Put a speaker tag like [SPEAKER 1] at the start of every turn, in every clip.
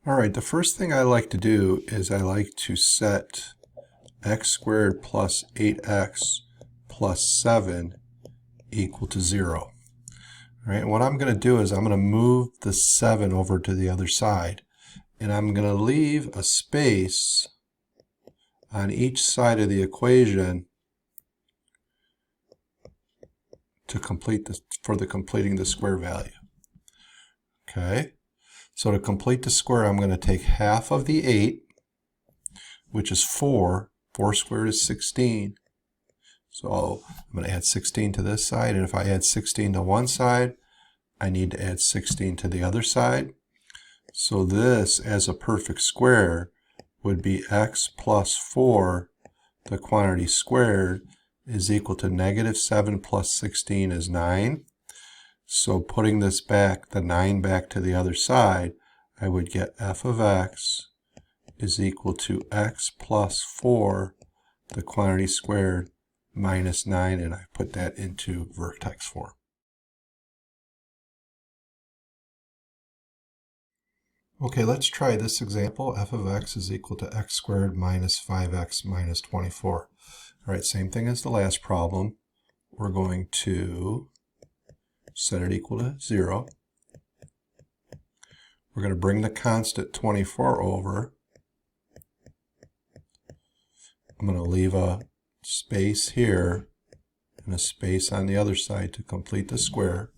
[SPEAKER 1] All right, the first thing I like to do is I like to set x squared plus 8x plus 7 equal to 0. All right, and what I'm going to do is I'm going to move the 7 over to the other side, and I'm going to leave a space on each side of the equation to complete this, for the completing the square value. Okay, so to complete the square, I'm going to take half of the 8, which is 4. 4 squared is 16. So I'm going to add 16 to this side, and if I add 16 to one side, I need to add 16 to the other side. So this, as a perfect square, would be x plus 4, the quantity squared, is equal to negative 7 plus 16 is 9. So putting this back, the 9 back to the other side, I would get f of x is equal to x plus 4, the quantity squared, minus 9, and I put that into vertex form. Okay, let's try this example. F of x is equal to x squared minus 5x minus 24. All right, same thing as the last problem. We're going to set it equal to 0. We're going to bring the constant 24 over. I'm going to leave a space here and a space on the other side to complete the square.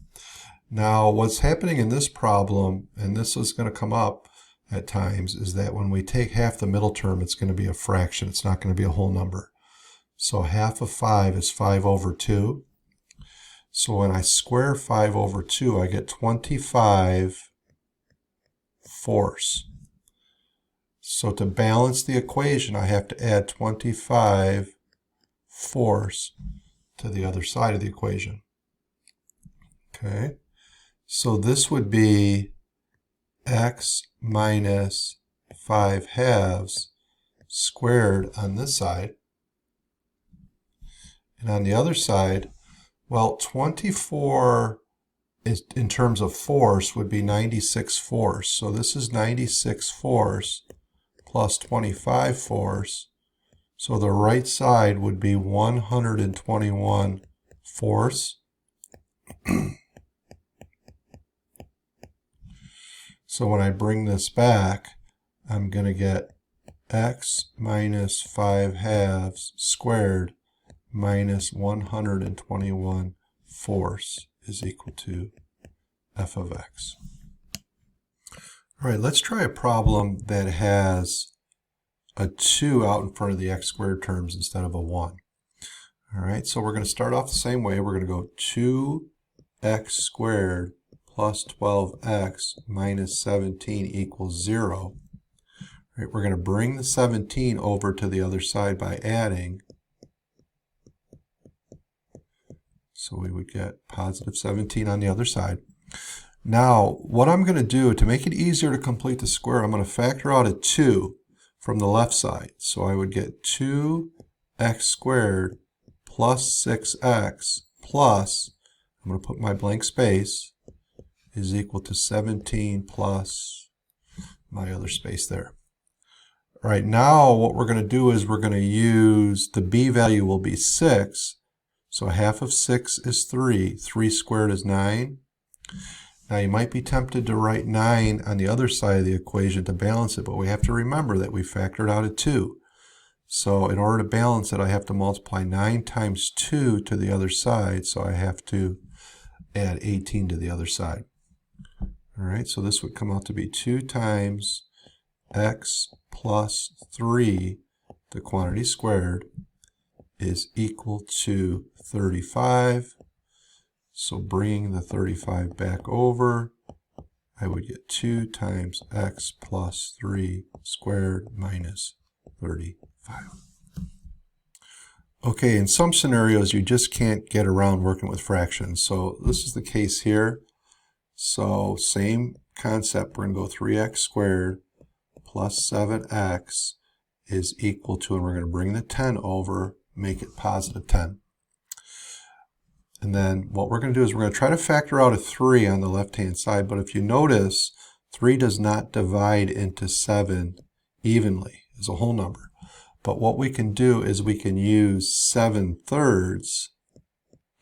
[SPEAKER 1] Now, what's happening in this problem, and this is going to come up at times, is that when we take half the middle term, it's going to be a fraction. It's not going to be a whole number. So half of 5 is 5 over 2. So when I square 5 over 2, I get 25 fourths. So to balance the equation, I have to add 25 fourths to the other side of the equation. Okay, so this would be x minus 5 halves squared on this side. And on the other side, well, 24 is, in terms of force, would be 96 force. So this is 96 force plus 25 force. So the right side would be 121 force. So when I bring this back, I'm going to get x minus 5 halves squared minus 121 force is equal to f of x. All right, let's try a problem that has a 2 out in front of the x squared terms instead of a 1. All right, so we're going to start off the same way. We're going to go 2x squared plus 12x minus 17 equals 0. All right, we're going to bring the 17 over to the other side by adding. So we would get positive 17 on the other side. Now, what I'm going to do to make it easier to complete the square, I'm going to factor out a 2 from the left side. So I would get 2x squared plus 6x plus, I'm going to put my blank space, is equal to 17 plus my other space there. All right, now what we're going to do is we're going to use, the b value will be 6. So half of 6 is 3. 3 squared is 9. Now you might be tempted to write 9 on the other side of the equation to balance it, but we have to remember that we factored out a 2. So in order to balance it, I have to multiply 9 times 2 to the other side, so I have to add 18 to the other side. All right, so this would come out to be 2 times x plus 3, the quantity squared, is equal to 35. So bringing the 35 back over, I would get 2 times x plus 3 squared minus 35. Okay, in some scenarios you just can't get around working with fractions. So this is the case here. So same concept, we're going to go 3x squared plus 7x is equal to, and we're going to bring the 10 over, make it positive 10. And then what we're going to do is we're going to try to factor out a 3 on the left-hand side, but if you notice, 3 does not divide into 7 evenly as a whole number. But what we can do is we can use 7/3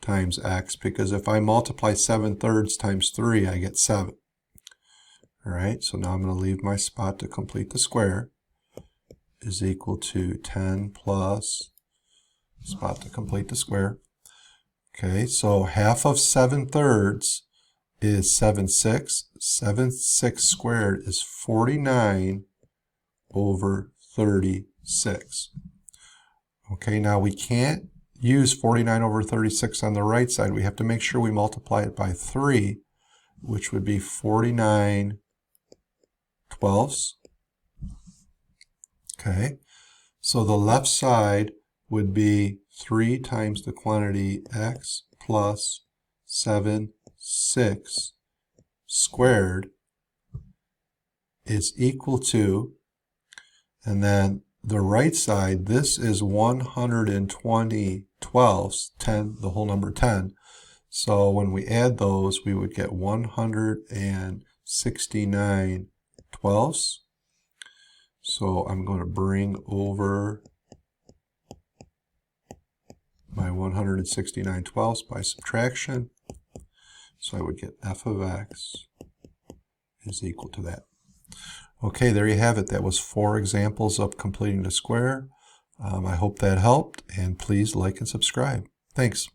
[SPEAKER 1] times x, because if I multiply 7/3 times 3, I get 7. All right, so now I'm going to leave my spot to complete the square is equal to 10 plus spot to complete the square. Okay, so half of 7/3 is 7/6. 7/6 squared is 49 over 36. Okay, now we can't use 49 over 36 on the right side. We have to make sure we multiply it by 3, which would be 49/12. Okay, so the left side would be 3 times the quantity x plus 7/6 squared is equal to, and then the right side, this is 120/12, 10, the whole number 10. So when we add those, we would get 169/12. So I'm going to bring over my 169/12 by subtraction. So I would get f of x is equal to that. Okay, there you have it. That was 4 examples of completing the square. I hope that helped, and please like and subscribe. Thanks.